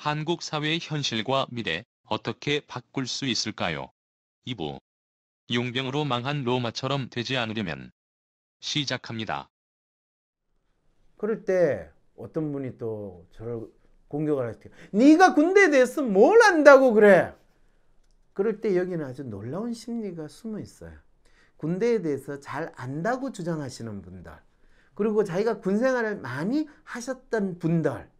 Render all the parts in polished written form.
한국 사회의 현실과 미래 어떻게 바꿀 수 있을까요? 2부. 용병으로 망한 로마처럼 되지 않으려면 시작합니다. 그럴 때 어떤 분이 또 저를 공격을 할 때, 네가 군대에 대해서 뭘 안다고 그래? 그럴 때 여기는 아주 놀라운 심리가 숨어 있어요. 군대에 대해서 잘 안다고 주장하시는 분들, 그리고 자기가 군 생활을 많이 하셨던 분들,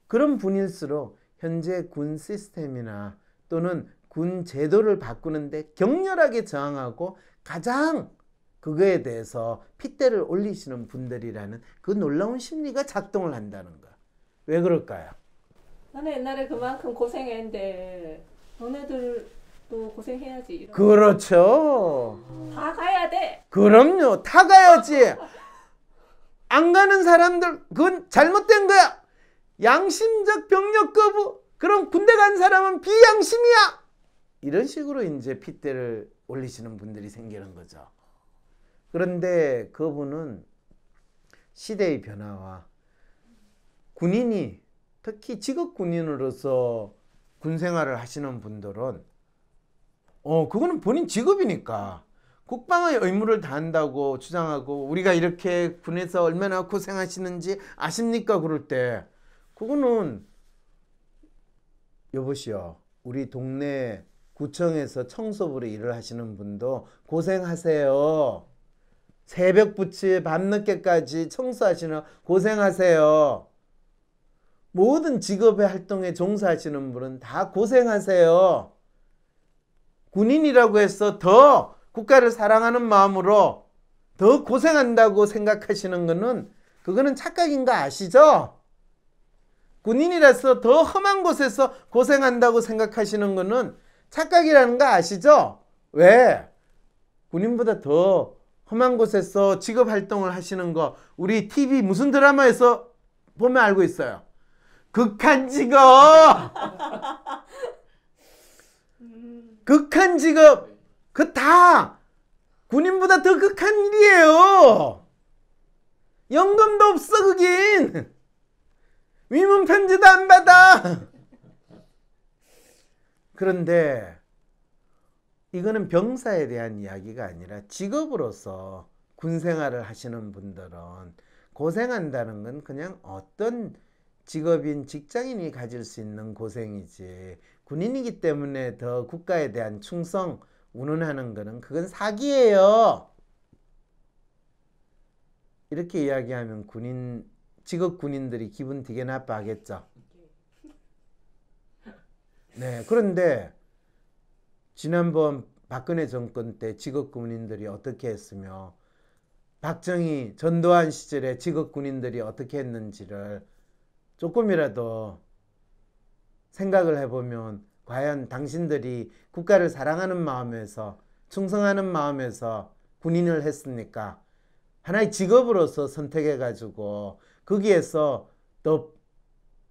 그런 분일수록 현재 군 시스템이나 또는 군 제도를 바꾸는데 격렬하게 저항하고 가장 그거에 대해서 핏대를 올리시는 분들이라는 그 놀라운 심리가 작동을 한다는 거야. 왜 그럴까요? 나는 옛날에 그만큼 고생했는데 너네들도 고생해야지. 그렇죠. 다 가야 돼. 그럼요. 다 가야지. 안 가는 사람들 그건 잘못된 거야. 양심적 병력 거부. 그럼 군대 간 사람은 비양심이야. 이런 식으로 이제 핏대를 올리시는 분들이 생기는 거죠. 그런데 그분은 시대의 변화와 군인이 특히 직업 군인으로서 군 생활을 하시는 분들은 그거는 본인 직업이니까 국방의 의무를 다한다고 주장하고, 우리가 이렇게 군에서 얼마나 고생하시는지 아십니까? 그럴 때 그거는 여보시오, 우리 동네 구청에서 청소부로 일을 하시는 분도 고생하세요. 새벽부터 밤늦게까지 청소하시는 고생하세요. 모든 직업의 활동에 종사하시는 분은 다 고생하세요. 군인이라고 해서 더 국가를 사랑하는 마음으로 더 고생한다고 생각하시는 거는 그거는 착각인 거 아시죠? 군인이라서 더 험한 곳에서 고생한다고 생각하시는 거는 착각이라는 거 아시죠? 왜? 군인보다 더 험한 곳에서 직업 활동을 하시는 거 우리 TV 무슨 드라마에서 보면 알고 있어요. 극한 직업! 극한 직업! 그 다 군인보다 더 극한 일이에요. 연금도 없어 그긴. 위문 편지도 안 받아. 그런데 이거는 병사에 대한 이야기가 아니라 직업으로서 군 생활을 하시는 분들은 고생한다는 건 그냥 어떤 직업인 직장인이 가질 수 있는 고생이지, 군인이기 때문에 더 국가에 대한 충성 운운하는 거는 그건 사기예요. 이렇게 이야기하면 직업 군인들이 기분 되게 나빠하겠죠. 네, 그런데 지난번 박근혜 정권 때 직업 군인들이 어떻게 했으며 박정희 전두환 시절에 직업 군인들이 어떻게 했는지를 조금이라도 생각을 해보면 과연 당신들이 국가를 사랑하는 마음에서 충성하는 마음에서 군인을 했습니까? 하나의 직업으로서 선택해가지고 거기에서 또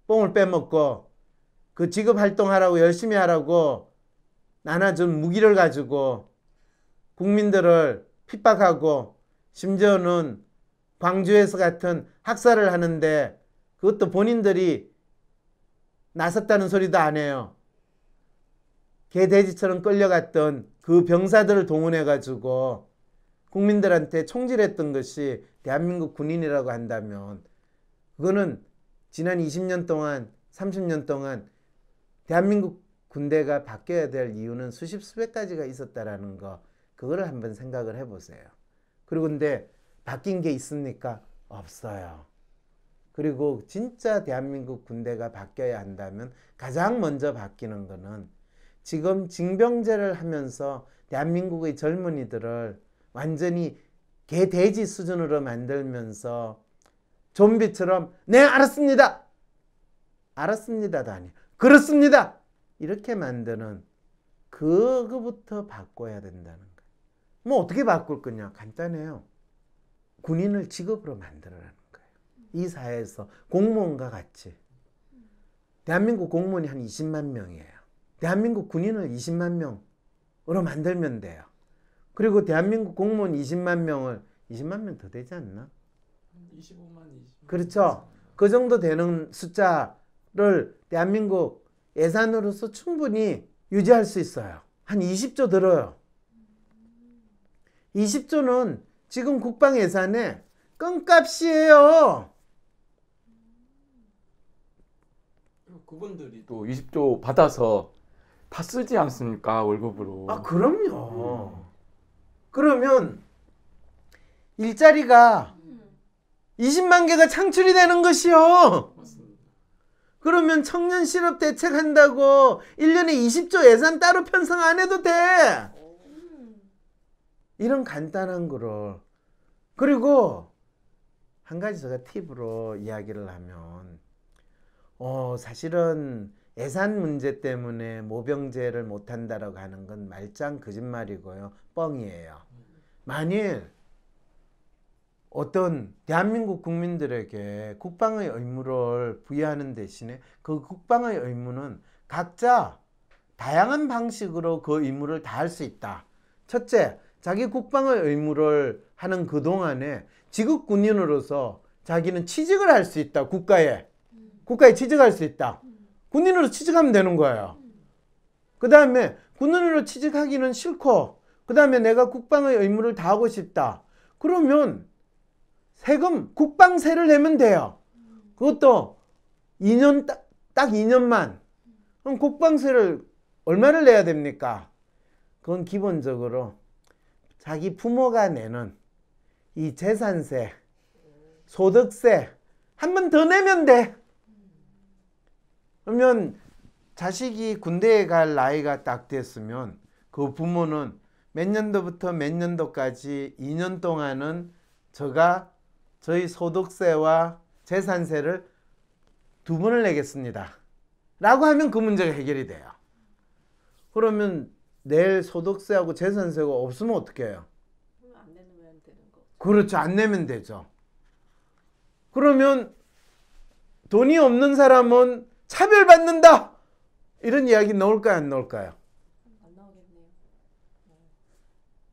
뽕을 빼먹고 그 직업 활동하라고 열심히 하라고 나눠준 무기를 가지고 국민들을 핍박하고 심지어는 광주에서 같은 학살을 하는데 그것도 본인들이 나섰다는 소리도 안 해요. 개돼지처럼 끌려갔던 그 병사들을 동원해가지고 국민들한테 총질했던 것이 대한민국 군인이라고 한다면 그거는 지난 20년 동안 30년 동안 대한민국 군대가 바뀌어야 될 이유는 수십 수백 가지가 있었다라는 거, 그거를 한번 생각을 해보세요. 그리고 근데 바뀐 게 있습니까? 없어요. 그리고 진짜 대한민국 군대가 바뀌어야 한다면 가장 먼저 바뀌는 거는 지금 징병제를 하면서 대한민국의 젊은이들을 완전히 개돼지 수준으로 만들면서 좀비처럼 네 알았습니다. 알았습니다도 아니에요. 그렇습니다. 이렇게 만드는 그거부터 바꿔야 된다는 거예요. 뭐 어떻게 바꿀 거냐? 간단해요. 군인을 직업으로 만들어라는 거예요. 이 사회에서 공무원과 같이. 대한민국 공무원이 한 20만 명이에요. 대한민국 군인을 20만 명으로 만들면 돼요. 그리고 대한민국 공무원 20만 명을 20만 명 더 되지 않나? 25만 20만. 그렇죠. 그 정도 되는 숫자 대한민국 예산으로서 충분히 유지할 수 있어요. 한 20조 들어요. 20조는 지금 국방 예산의 껌값이에요. 그분들이 또 20조 받아서 다 쓰지 않습니까? 월급으로. 아, 그럼요. 그러면 일자리가 20만 개가 창출이 되는 것이요. 맞습니다. 그러면 청년 실업 대책한다고 1년에 20조 예산 따로 편성 안 해도 돼. 이런 간단한 거를. 그리고 한 가지 제가 팁으로 이야기를 하면 사실은 예산 문제 때문에 모병제를 못한다라고 하는 건 말짱 거짓말이고요. 뻥이에요. 만일 어떤 대한민국 국민들에게 국방의 의무를 부여하는 대신에 그 국방의 의무는 각자 다양한 방식으로 그 의무를 다할 수 있다. 첫째, 자기 국방의 의무를 하는 그동안에 지급 군인으로서 자기는 취직을 할 수 있다. 국가에 취직할 수 있다. 군인으로 취직하면 되는 거예요. 그 다음에 군인으로 취직하기는 싫고 그 다음에 내가 국방의 의무를 다하고 싶다. 그러면 세금 국방세를 내면 돼요. 그것도 2년 딱 2년만. 그럼 국방세를 얼마를 내야 됩니까? 그건 기본적으로 자기 부모가 내는 이 재산세, 소득세 한 번 더 내면 돼. 그러면 자식이 군대에 갈 나이가 딱 됐으면 그 부모는 몇 년도부터 몇 년도까지 2년 동안은 저희 소득세와 재산세를 2번을 내겠습니다. 라고 하면 그 문제가 해결이 돼요. 그러면 낼 소득세하고 재산세가 없으면 어떻게 해요? 안 내면 되는 거. 그렇죠. 안 내면 되죠. 그러면 돈이 없는 사람은 차별받는다. 이런 이야기 나올까요? 안 나올까요? 안 나오겠네요.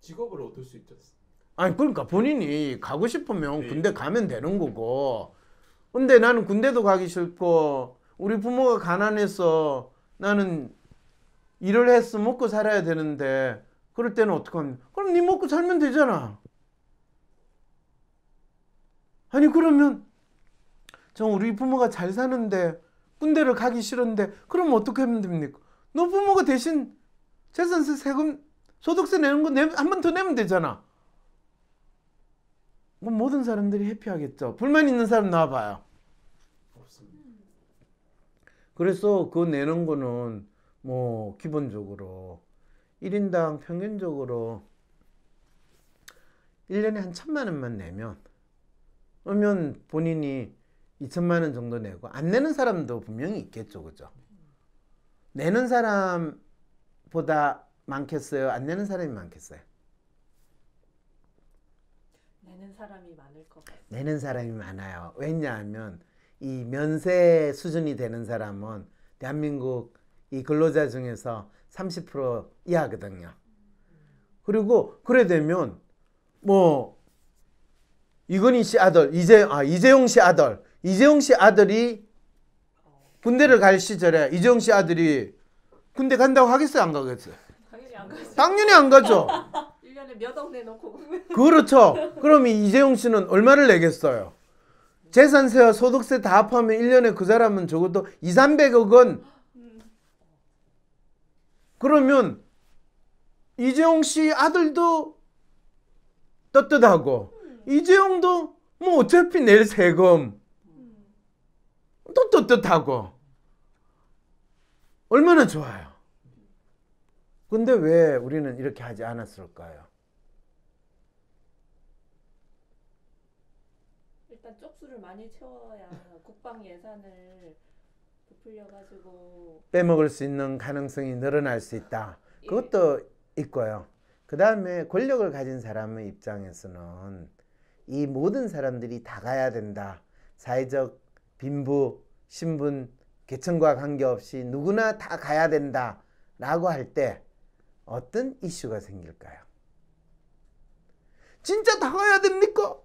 직업을 얻을 수 있지 않습니까? 아니 그러니까 본인이 가고 싶으면 군대 가면 되는 거고. 근데 나는 군대도 가기 싫고 우리 부모가 가난해서 나는 일을 해서 먹고 살아야 되는데 그럴 때는 어떡합니까? 그럼 네 먹고 살면 되잖아. 아니 그러면 저 우리 부모가 잘 사는데 군대를 가기 싫은데 그럼 어떻게 하면 됩니까? 너 부모가 대신 재산세, 세금, 소득세 내는 거 한 번 더 내면 되잖아. 뭐 모든 사람들이 해피하겠죠. 불만 있는 사람 나와봐요. 없습니다. 그래서 그 내는 거는 뭐 기본적으로 1인당 평균적으로 1년에 한 1,000만 원만 내면 그러면 본인이 2천만 원 정도 내고 안 내는 사람도 분명히 있겠죠. 그죠? 내는 사람보다 많겠어요? 안 내는 사람이 많겠어요? 내는 사람이 많을 것 같아요. 내는 사람이 많아요. 왜냐하면 이 면세 수준이 되는 사람은 대한민국 이 근로자 중에서 30% 이하거든요. 그리고 그래 되면 뭐 이건희 씨 아들, 이재용 씨 아들이 군대를 갈 시절에 이재용 씨 아들이 군대 간다고 하겠어요? 안 가겠어요? 당연히 안 가죠. 당연히 안 가죠. 1년에 몇 억 내놓고 그렇죠. 그러면 이재용 씨는 얼마를 내겠어요? 재산세와 소득세 다 합하면 1년에 그 사람은 적어도 200~300억 원. 그러면 이재용 씨 아들도 떳떳하고 이재용도 뭐 어차피 낼 세금 또 떳떳하고 얼마나 좋아요. 근데 왜 우리는 이렇게 하지 않았을까요? 일단 쪽수를 많이 채워야 국방 예산을 부풀려가지고 빼먹을 수 있는 가능성이 늘어날 수 있다. 그것도 있고요. 그 다음에 권력을 가진 사람의 입장에서는 이 모든 사람들이 다 가야 된다. 사회적 빈부, 신분, 계층과 관계없이 누구나 다 가야 된다. 라고 할 때 어떤 이슈가 생길까요? 진짜 다 가야 됩니까?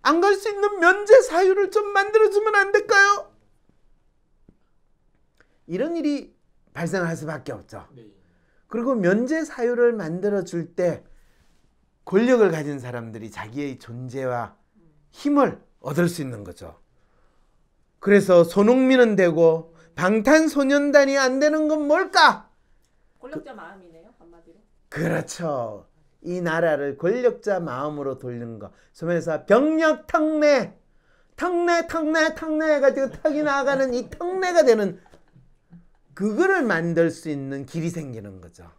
안 갈 수 있는 면제 사유를 좀 만들어주면 안 될까요? 이런 일이 발생할 수밖에 없죠. 네. 그리고 면제 사유를 만들어 줄 때 권력을 가진 사람들이 자기의 존재와 힘을 얻을 수 있는 거죠. 그래서 손흥민은 되고 방탄소년단이 안 되는 건 뭘까? 권력자 마음이네요, 한마디로. 그렇죠. 이 나라를 권력자 마음으로 돌리는 거. 소면서 병력 턱내 해가지고 턱이 나가는 이 턱내가 되는 그거를 만들 수 있는 길이 생기는 거죠.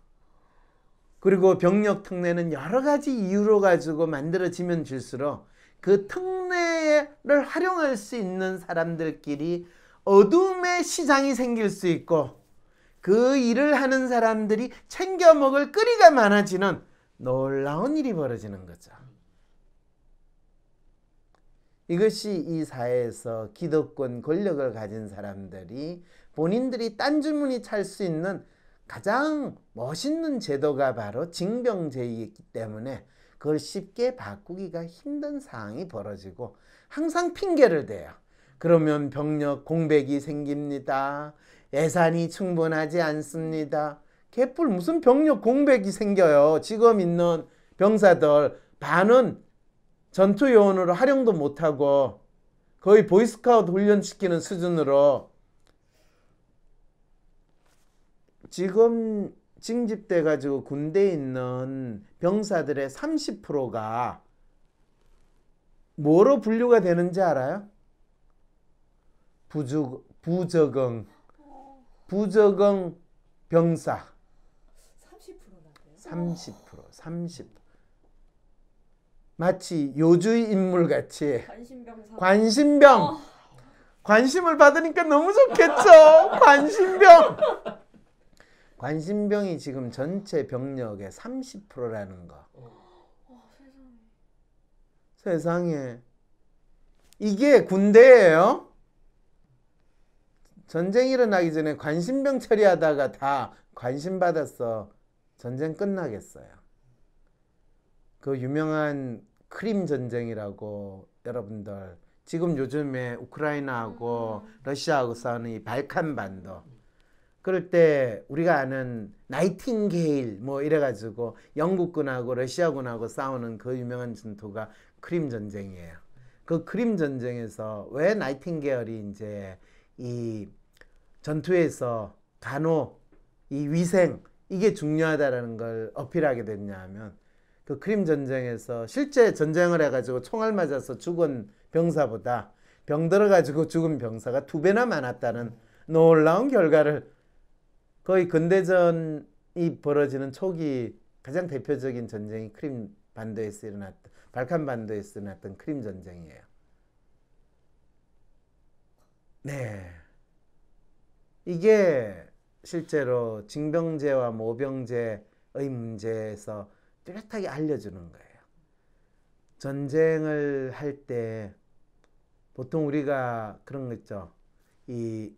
그리고 병력 턱내는 여러 가지 이유로 가지고 만들어지면 질수록 그 턱내를 활용할 수 있는 사람들끼리 어둠의 시장이 생길 수 있고 그 일을 하는 사람들이 챙겨 먹을 거리가 많아지는 놀라운 일이 벌어지는 거죠. 이것이 이 사회에서 기득권 권력을 가진 사람들이 본인들이 딴주머니 찰 수 있는 가장 멋있는 제도가 바로 징병제이기 때문에 그걸 쉽게 바꾸기가 힘든 상황이 벌어지고 항상 핑계를 대요. 그러면 병력 공백이 생깁니다. 예산이 충분하지 않습니다. 개뿔 무슨 병력 공백이 생겨요. 지금 있는 병사들 반은 전투요원으로 활용도 못하고 거의 보이스카우트 훈련시키는 수준으로 지금 징집돼 가지고 군대에 있는 병사들의 30%가 뭐로 분류가 되는지 알아요? 부적응 병사. 30%나요? 30%. 마치 요주의 인물 같이 관심병사. 관심병. 관심을 받으니까 너무 좋겠죠. 관심병. 관심병이 지금 전체 병력의 30%라는 거. 세상에. 이게 군대예요. 전쟁 일어나기 전에 관심병 처리하다가 다 관심 받았어. 전쟁 끝나겠어요. 그 유명한 크림 전쟁이라고 여러분들 지금 요즘에 우크라이나하고 러시아하고 싸우는 이 발칸 반도 그럴 때 우리가 아는 나이팅게일 뭐 이래가지고 영국군하고 러시아군하고 싸우는 그 유명한 전투가 크림 전쟁이에요. 그 크림 전쟁에서 왜 나이팅게일이 이제 이 전투에서 간호, 이 위생 이게 중요하다라는 걸 어필하게 됐냐 하면 그 크림 전쟁에서 실제 전쟁을 해가지고 총알 맞아서 죽은 병사보다 병 들어가지고 죽은 병사가 2배나 많았다는 놀라운 결과를 거의 근대전이 벌어지는 초기 가장 대표적인 전쟁이 크림 반도에서 일어났던 발칸 반도에서 일어났던 크림 전쟁이에요. 네, 이게 실제로 징병제와 모병제의 문제에서 뚜렷하게 알려주는 거예요. 전쟁을 할 때 보통 우리가 그런 거 있죠. 이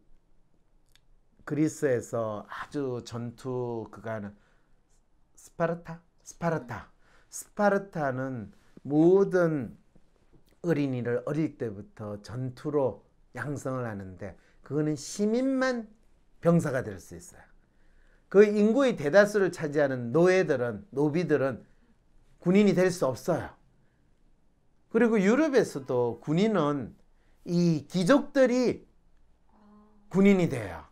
그리스에서 아주 전투 그가는 스파르타는 모든 어린이를 어릴 때부터 전투로 양성을 하는데 그거는 시민만 병사가 될 수 있어요. 그 인구의 대다수를 차지하는 노비들은 군인이 될 수 없어요. 그리고 유럽에서도 군인은 이 귀족들이 군인이 돼요.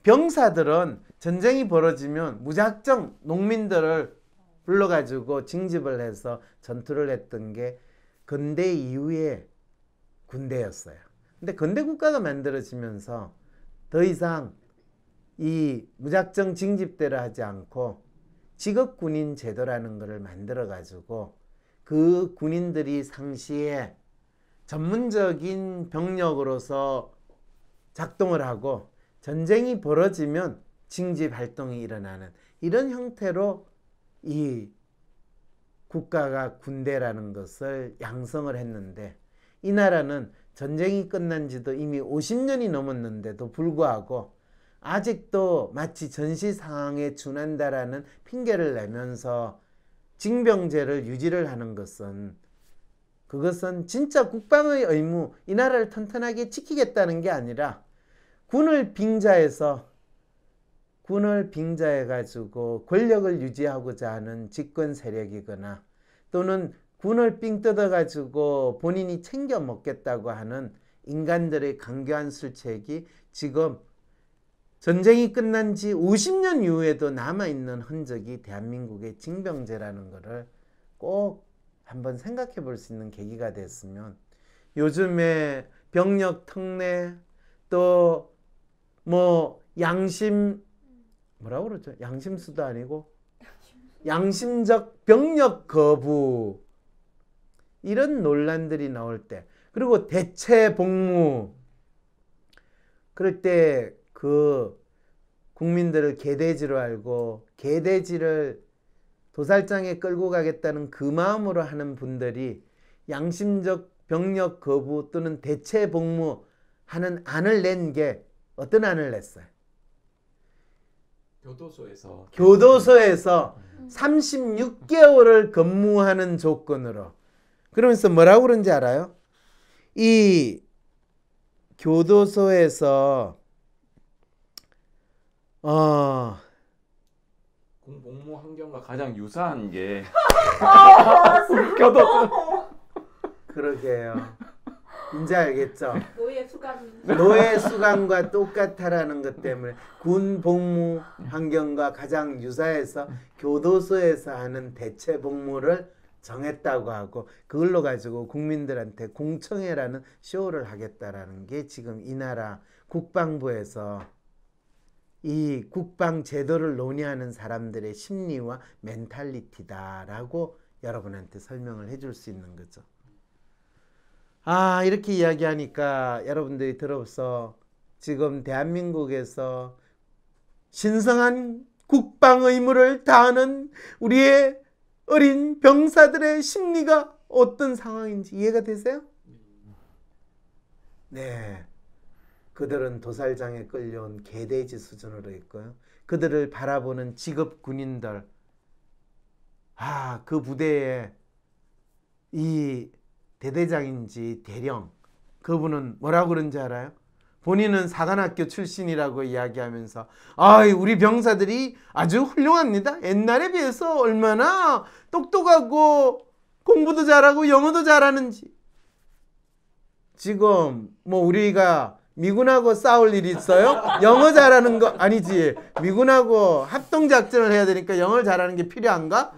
병사들은 전쟁이 벌어지면 무작정 농민들을 불러가지고 징집을 해서 전투를 했던 게 근대 이후의 군대였어요. 근데 근대 국가가 만들어지면서 더 이상 이 무작정 징집대를 하지 않고 직업군인 제도라는 것을 만들어 가지고 그 군인들이 상시에 전문적인 병력으로서 작동을 하고 전쟁이 벌어지면 징집 활동이 일어나는 이런 형태로 이 국가가 군대라는 것을 양성을 했는데 이 나라는 전쟁이 끝난 지도 이미 50년이 넘었는데도 불구하고 아직도 마치 전시 상황에 준한다라는 핑계를 내면서 징병제를 유지를 하는 것은 그것은 진짜 국방의 의무, 이 나라를 튼튼하게 지키겠다는 게 아니라 군을 빙자해 가지고 권력을 유지하고자 하는 집권 세력이거나 또는 군을 삥 뜯어 가지고 본인이 챙겨 먹겠다고 하는 인간들의 강교한 술책이 지금 전쟁이 끝난 지 50년 이후에도 남아있는 흔적이 대한민국의 징병제라는 것을 꼭 한번 생각해 볼 수 있는 계기가 됐으면, 요즘에 병력 특례 또 뭐 양심 뭐라고 그러죠? 양심수도 아니고 양심적 병력 거부 이런 논란들이 나올 때, 그리고 대체 복무 그럴 때 그 국민들을 개돼지로 알고 개돼지를 도살장에 끌고 가겠다는 그 마음으로 하는 분들이 양심적 병력 거부 또는 대체 복무 하는 안을 낸 게 어떤 안을 냈어요? 교도소에서 36개월을 근무하는 조건으로. 그러면서 뭐라고 그런지 알아요? 이 교도소에서 공복무 환경과 가장 유사한 게 그러게요. 이제 알겠죠? 노예 수감과 똑같다라는 것 때문에 군 복무 환경과 가장 유사해서 교도소에서 하는 대체 복무를 정했다고 하고, 그걸로 가지고 국민들한테 공청회라는 쇼를 하겠다라는 게 지금 이 나라 국방부에서 이 국방 제도를 논의하는 사람들의 심리와 멘탈리티다라고 여러분한테 설명을 해줄 수 있는 거죠. 이렇게 이야기하니까 여러분들이 들어서 지금 대한민국에서 신성한 국방 의무를 다하는 우리의 어린 병사들의 심리가 어떤 상황인지 이해가 되세요? 네. 그들은 도살장에 끌려온 개돼지 수준으로 있고요. 그들을 바라보는 직업 군인들, 그 부대에 이 대대장인지 대령, 그분은 뭐라고 그런지 알아요? 본인은 사관학교 출신이라고 이야기하면서 우리 병사들이 아주 훌륭합니다. 옛날에 비해서 얼마나 똑똑하고 공부도 잘하고 영어도 잘하는지. 지금 뭐 우리가 미군하고 싸울 일이 있어요? 영어 잘하는 거 아니지. 미군하고 합동작전을 해야 되니까 영어를 잘하는 게 필요한가?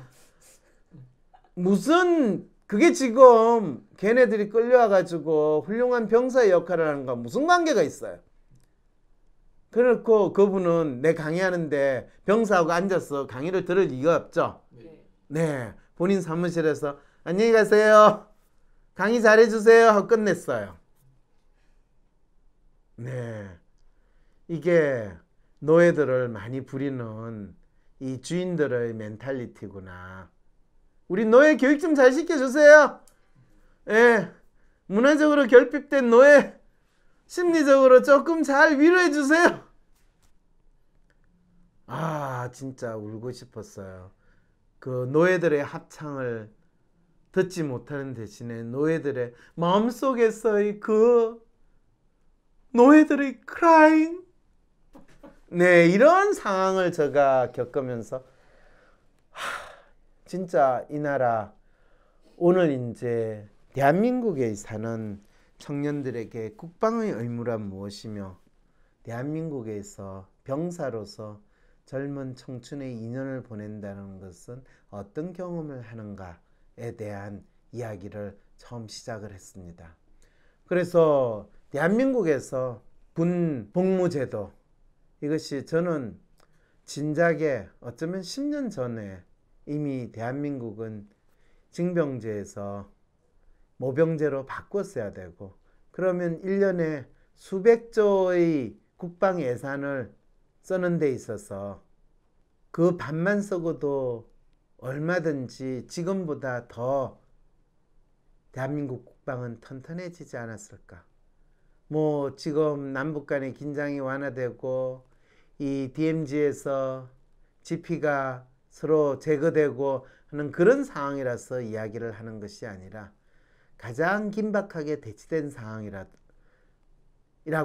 무슨 그게 지금 걔네들이 끌려와가지고 훌륭한 병사의 역할을 하는 거 무슨 관계가 있어요? 그렇고 그분은 내 강의하는데 병사하고 앉아서 강의를 들을 리가 없죠. 네, 본인 사무실에서 안녕히 가세요, 강의 잘해주세요 하고 끝냈어요. 네, 이게 노예들을 많이 부리는 이 주인들의 멘탈리티구나. 우리 노예 교육 좀 잘 시켜주세요. 예, 문화적으로 결핍된 노예 심리적으로 조금 잘 위로해주세요. 진짜 울고 싶었어요. 그 노예들의 합창을 듣지 못하는 대신에 노예들의 마음속에서의 그 노예들의 crying, 네, 이런 상황을 제가 겪으면서 진짜 이 나라 오늘 이제 대한민국에 사는 청년들에게 국방의 의무란 무엇이며 대한민국에서 병사로서 젊은 청춘의 인연을 보낸다는 것은 어떤 경험을 하는가에 대한 이야기를 처음 시작을 했습니다. 그래서 대한민국에서 군 복무제도, 이것이 저는 진작에 어쩌면 10년 전에 이미 대한민국은 징병제에서 모병제로 바꿨어야 되고, 그러면 1년에 수백조의 국방 예산을 쓰는 데 있어서 그 반만 쓰고도 얼마든지 지금보다 더 대한민국 국방은 튼튼해지지 않았을까. 뭐 지금 남북 간의 긴장이 완화되고 이 DMZ에서 GP가 서로 제거되고 하는 그런 상황이라서 이야기를 하는 것이 아니라, 가장 긴박하게 대치된 상황이라고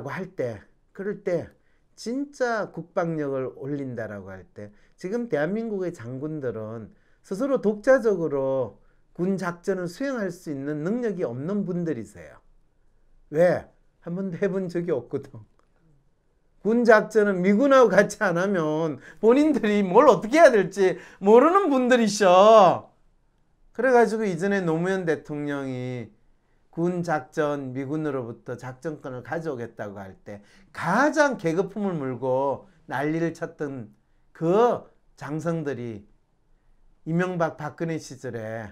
할 때 그럴 때 진짜 국방력을 올린다라고 할 때 지금 대한민국의 장군들은 스스로 독자적으로 군 작전을 수행할 수 있는 능력이 없는 분들이세요. 왜? 한 번도 해본 적이 없거든. 군 작전은 미군하고 같이 안 하면 본인들이 뭘 어떻게 해야 될지 모르는 분들이셔. 그래가지고 이전에 노무현 대통령이 군 작전 미군으로부터 작전권을 가져오겠다고 할 때 가장 계급품을 물고 난리를 쳤던 그 장성들이 이명박 박근혜 시절에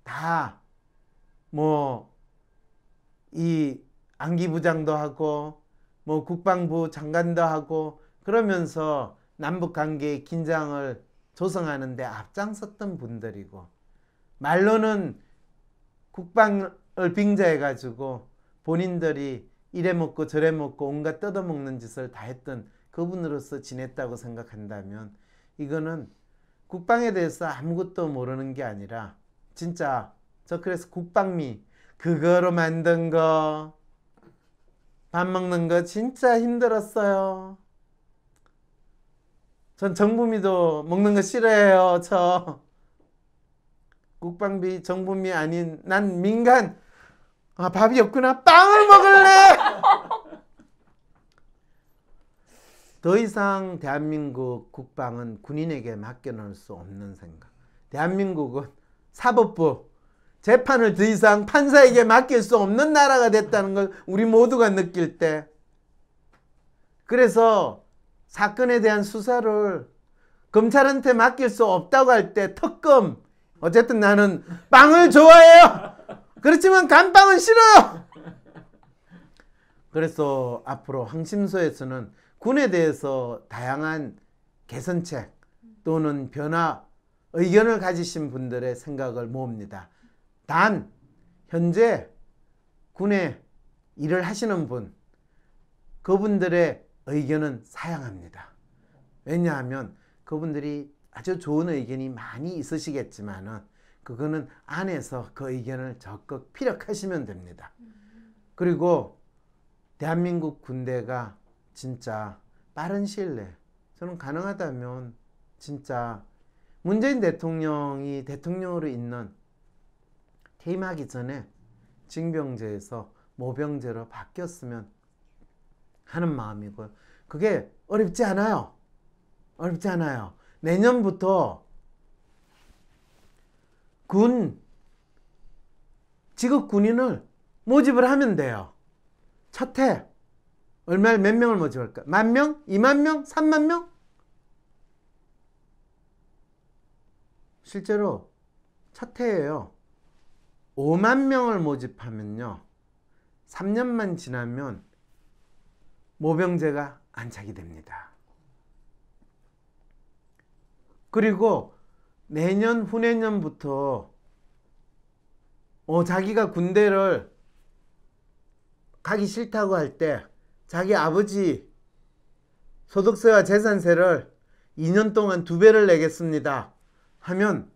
다 뭐 이 안기부장도 하고 뭐 국방부 장관도 하고 그러면서 남북관계의 긴장을 조성하는 데 앞장섰던 분들이고 말로는 국방을 빙자해 가지고 본인들이 이래 먹고 저래 먹고 온갖 뜯어먹는 짓을 다 했던 그분으로서 지냈다고 생각한다면 이거는 국방에 대해서 아무것도 모르는 게 아니라 진짜 저 그래서 국방미 그거로 만든 거 밥 먹는 거 진짜 힘들었어요. 전 정부미도 먹는 거 싫어해요. 저 국방비 정부미 아닌 난 민간 밥이 없구나 빵을 먹을래. 더 이상 대한민국 국방은 군인에게 맡겨놓을 수 없는 생각. 대한민국은 사법부 재판을 더 이상 판사에게 맡길 수 없는 나라가 됐다는 걸 우리 모두가 느낄 때 그래서 사건에 대한 수사를 검찰한테 맡길 수 없다고 할 때 특검 어쨌든 나는 빵을 좋아해요. 그렇지만 간빵은 싫어요. 그래서 앞으로 항심소에서는 군에 대해서 다양한 개선책 또는 변화 의견을 가지신 분들의 생각을 모읍니다. 단 현재 군에 일을 하시는 분 그분들의 의견은 사양합니다. 왜냐하면 그분들이 아주 좋은 의견이 많이 있으시겠지만은 그거는 안에서 그 의견을 적극 피력하시면 됩니다. 그리고 대한민국 군대가 진짜 빠른 시일 내에 저는 가능하다면 진짜 문재인 대통령이 대통령으로 있는 퇴임하기 전에 징병제에서 모병제로 바뀌었으면 하는 마음이고요. 그게 어렵지 않아요. 어렵지 않아요. 내년부터 직업 군인을 모집을 하면 돼요. 첫 해 얼마 몇 명을 모집할까? 10,000명? 20,000명? 30,000명? 실제로 첫 해에요. 50,000명을 모집하면요. 3년만 지나면 모병제가 안착이 됩니다. 그리고 내년 후내년부터 자기가 군대를 가기 싫다고 할 때 자기 아버지 소득세와 재산세를 2년 동안 2배를 내겠습니다 하면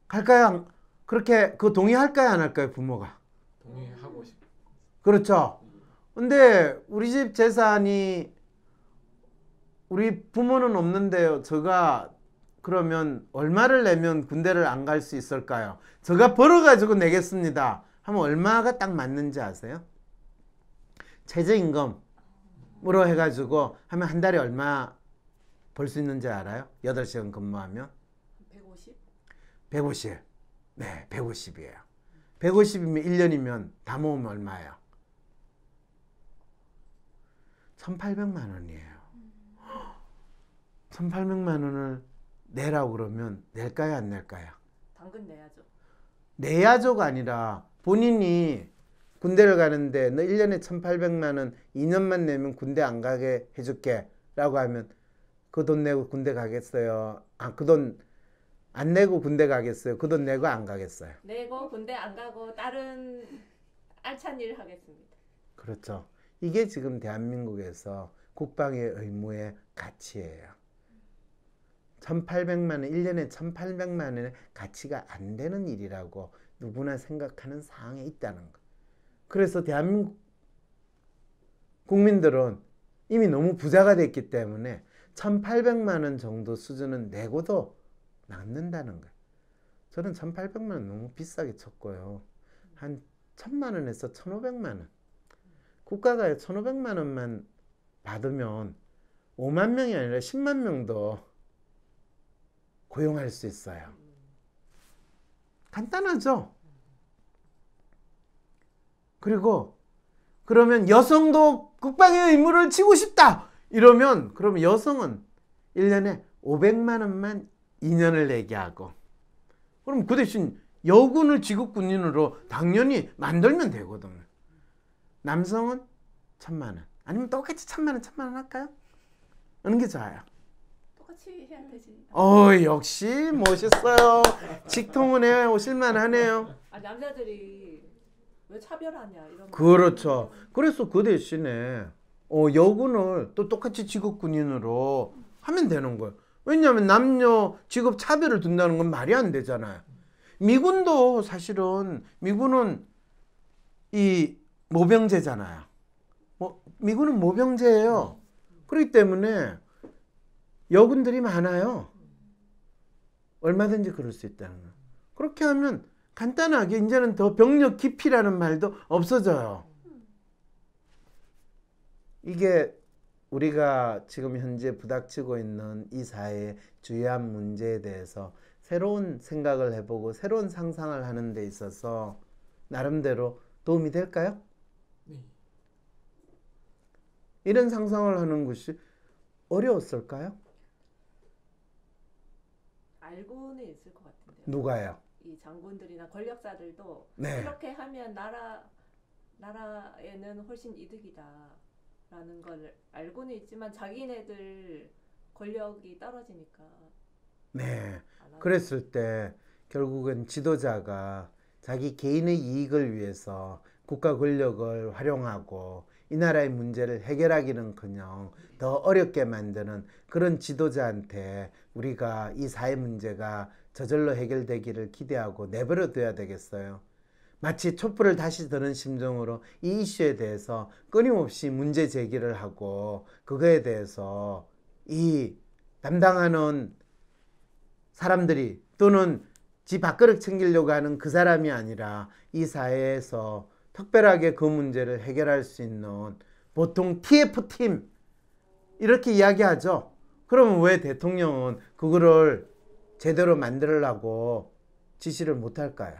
갈까요? 그렇게 동의할까요? 안 할까요? 부모가 동의하고 싶. 그렇죠. 근데 우리 집 재산이 우리 부모는 없는데요. 제가 그러면 얼마를 내면 군대를 안 갈 수 있을까요? 제가 벌어가지고 내겠습니다 하면 얼마가 딱 맞는지 아세요? 최저임금으로 해가지고 하면 한 달에 얼마 벌 수 있는지 알아요? 8시간 근무하면 150? 150. 네, 150이에요. 150이면 1년이면 다 모으면 얼마예요? 1,800만 원이에요. 1,800만 원을 내라고 그러면 낼까요? 안 낼까요? 당근 내야죠. 내야죠가 아니라 본인이 군대를 가는데 너 1년에 1,800만 원 2년만 내면 군대 안 가게 해줄게 라고 하면 그 돈 내고 군대 가겠어요? 그 돈 안 내고 군대 가겠어요? 그 돈 내고 안 가겠어요? 내고 군대 안 가고 다른 알찬 일 하겠습니다. 그렇죠. 이게 지금 대한민국에서 국방의 의무의 가치예요. 1,800만 원, 1년에 1,800만 원의 가치가 안 되는 일이라고 누구나 생각하는 상황에 있다는 거. 그래서 대한민국 국민들은 이미 너무 부자가 됐기 때문에 1,800만 원 정도 수준은 내고도 남는다는 거예요. 저는 1,800만 원 너무 비싸게 쳤고요. 한 1,000만 원에서 1,500만 원. 국가가 1,500만 원만 받으면 5만 명이 아니라 10만 명도 고용할 수 있어요. 간단하죠? 그리고 그러면 여성도 국방의 의무를 지고 싶다! 이러면 그러면 여성은 1년에 500만 원만 2년을 내게 하고 그럼 그 대신 여군을 지급 군인으로 당연히 만들면 되거든요. 남성은 1,000만 원. 아니면 똑같이 1,000만 원, 1,000만 원 할까요? 어느 게 좋아요? 똑같이 해야 되지. 역시 멋있어요. 직통은에 오실만 하네요. 아, 남자들이 왜 차별하냐 이런. 그렇죠. 그래서 그 대신에 여군을 또 똑같이 지급 군인으로 하면 되는 거예요. 왜냐하면 남녀 직업 차별을 둔다는 건 말이 안 되잖아요. 미군도 사실은 미군은 이 모병제잖아요. 미군은 모병제예요. 그렇기 때문에 여군들이 많아요. 얼마든지 그럴 수 있다는 거예요. 그렇게 하면 간단하게 이제는 더 병력 기피라는 말도 없어져요. 이게 우리가 지금 현재 부닥치고 있는 이 사회의 주요한 문제에 대해서 새로운 생각을 해보고 새로운 상상을 하는 데 있어서 나름대로 도움이 될까요? 네. 이런 상상을 하는 것이 어려웠을까요? 알고는 있을 것 같은데요. 누가요? 이 장군들이나 권력자들도 네. 이렇게 하면 나라에는 훨씬 이득이다라는 걸 알고는 있지만 자기네들 권력이 떨어지니까. 네. 안 하고. 그랬을 때 결국은 지도자가 자기 개인의 이익을 위해서 국가 권력을 활용하고 이 나라의 문제를 해결하기는커녕 더 어렵게 만드는 그런 지도자한테 우리가 이 사회 문제가 저절로 해결되기를 기대하고 내버려 둬야 되겠어요. 마치 촛불을 다시 드는 심정으로 이 이슈에 대해서 끊임없이 문제 제기를 하고 그거에 대해서 이 담당하는 사람들이 또는 지 밥그릇 챙기려고 하는 그 사람이 아니라 이 사회에서 특별하게 그 문제를 해결할 수 있는 보통 TF팀 이렇게 이야기하죠. 그러면 왜 대통령은 그거를 제대로 만들려고 지시를 못할까요?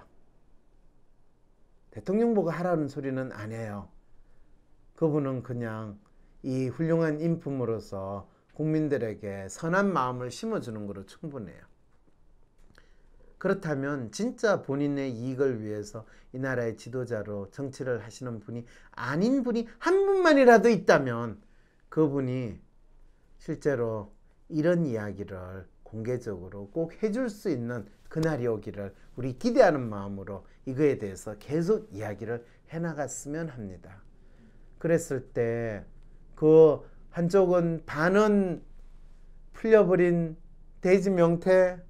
대통령 보고 하라는 소리는 안 해요. 그분은 그냥 이 훌륭한 인품으로서 국민들에게 선한 마음을 심어주는 거로 충분해요. 그렇다면 진짜 본인의 이익을 위해서 이 나라의 지도자로 정치를 하시는 분이 아닌 분이 한 분만이라도 있다면 그분이 실제로 이런 이야기를 공개적으로 꼭 해줄 수 있는 그날이 오기를 우리 기대하는 마음으로 이거에 대해서 계속 이야기를 해나갔으면 합니다. 그랬을 때 그 한쪽은 반은 풀려버린 돼지 명태,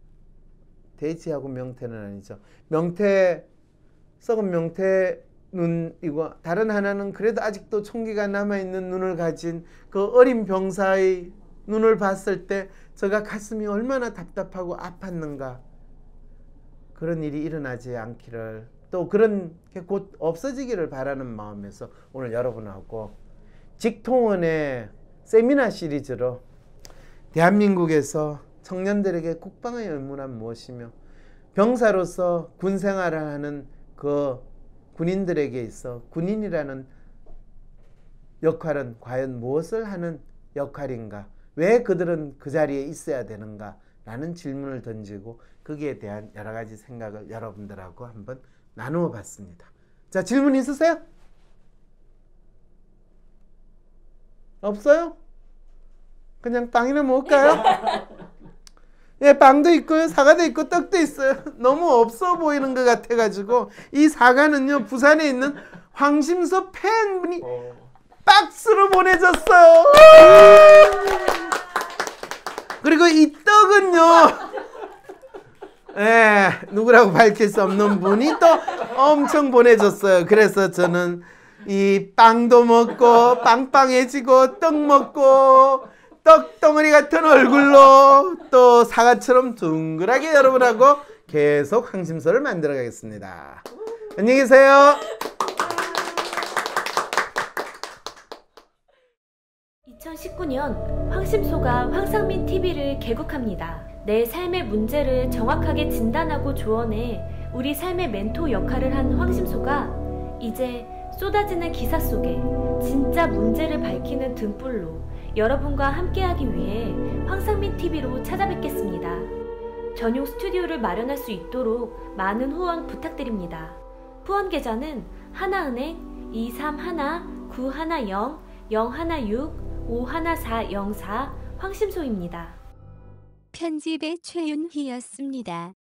돼지하고 명태는 아니죠. 명태, 썩은 명태 눈이고 다른 하나는 그래도 아직도 총기가 남아있는 눈을 가진 그 어린 병사의 눈을 봤을 때 제가 가슴이 얼마나 답답하고 아팠는가. 그런 일이 일어나지 않기를 또 그런 게 곧 없어지기를 바라는 마음에서 오늘 여러분하고 직통원의 세미나 시리즈로 대한민국에서 청년들에게 국방의 의무란 무엇이며 병사로서 군 생활을 하는 그 군인들에게 있어 군인이라는 역할은 과연 무엇을 하는 역할인가? 왜 그들은 그 자리에 있어야 되는가? 라는 질문을 던지고 거기에 대한 여러 가지 생각을 여러분들하고 한번 나누어 봤습니다. 자, 질문 있으세요? 없어요? 그냥 빵이나 먹을까요? 예, 빵도 있고요, 사과도 있고, 떡도 있어요. 너무 없어 보이는 것 같아가지고 이 사과는요, 부산에 있는 황심서 팬분이 박스로 보내줬어요. 그리고 이 떡은요, 누구라고 밝힐 수 없는 분이 또 엄청 보내줬어요. 그래서 저는 이 빵도 먹고 빵빵해지고 떡 먹고 떡덩어리 같은 얼굴로 또 사과처럼 둥글하게 여러분하고 계속 황심소를 만들어 가겠습니다. 안녕히 계세요. 2019년 황심소가 황상민 TV를 개국합니다. 내 삶의 문제를 정확하게 진단하고 조언해 우리 삶의 멘토 역할을 한 황심소가 이제 쏟아지는 기사 속에 진짜 문제를 밝히는 등불로 여러분과 함께하기 위해 황상민 TV로 찾아뵙겠습니다. 전용 스튜디오를 마련할 수 있도록 많은 후원 부탁드립니다. 후원 계좌는 하나은행 231-910-016-51404 황심소입니다. 편집의 최윤희였습니다.